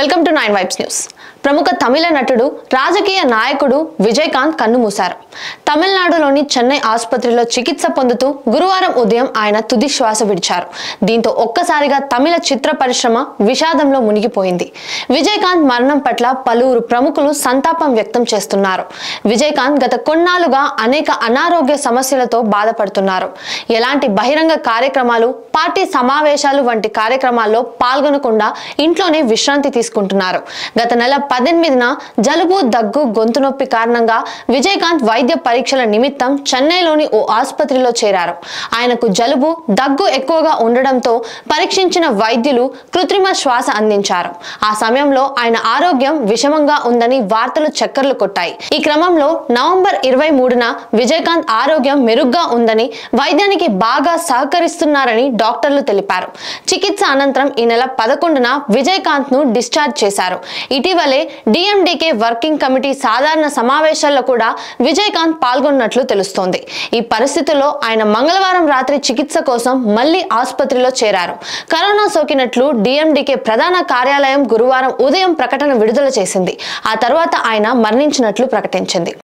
Welcome to 9 vibes news. ప్రముఖ తమిళ నటుడు రాజకీయ నాయకుడు విజయకాంత్ కన్నుమూశారు. తమిళనాడులోని చెన్నై ఆసుపత్రిలో చికిత్స పొందుతూ గురువారం ఉదయం ఆయన తుది శ్వాస విడిచారు. దీంతో ఒక్కసారిగా తమిళ చిత్ర పరిశ్రమ విషాదంలో మునిగిపోయింది. విజయకాంత్ మరణం పట్ల పలువురు ప్రముఖులు సంతాపం వ్యక్తం చేస్తున్నారు. విజయకాంత్ గత కొన్నాళ్లుగా అనేక అనారోగ్య సమస్యలతో బాధపడుతున్నారు. ఎలాంటి బహిరంగ కార్యక్రమాలు, పార్టీ సమావేశాలు వంటి కార్యక్రమాల్లో పాల్గొనకుండా ఇంట్లోనే విశ్రాంతి తీసుకుంటున్నారు. గత నెల 18న జలుబు, దగ్గు, గొంతు నొప్పి కారణంగా విజయకాంత్ వైద్య పరీక్షల నిమిత్తం చెన్నైలోని ఓ ఆసుపత్రిలో చేరారు. ఆయనకు జలుబు, దగ్గు ఎక్కువగా ఉండడంతో పరీక్షించిన వైద్యులు కృత్రిమ శ్వాస అందించారు. ఆ సమయంలో ఆయన ఆరోగ్యం విషమంగా ఉందని వార్తలు చక్కర్లు కొట్టాయి. ఈ క్రమంలో నవంబర్ 23న విజయకాంత్ ఆరోగ్యం మెరుగ్గా ఉందని, వైద్యానికి బాగా సహకరిస్తున్నారని డాక్టర్లు తెలిపారు. చికిత్స అనంతరం ఈ నెల 11న విజయకాంత్ ను డిశ్చార్జ్ చేశారు. ఇటీవలే డిఎండికే వర్కింగ్ కమిటీ సాధారణ సమావేశాల్లో కూడా విజయకాంత్ పాల్గొన్నట్లు తెలుస్తోంది. ఈ పరిస్థితుల్లో ఆయన మంగళవారం రాత్రి చికిత్స కోసం మళ్లీ ఆసుపత్రిలో చేరారు. కరోనా సోకినట్లు డిఎండికే ప్రధాన కార్యాలయం గురువారం ఉదయం ప్రకటన విడుదల చేసింది. ఆ తర్వాత ఆయన మరణించినట్లు ప్రకటించింది.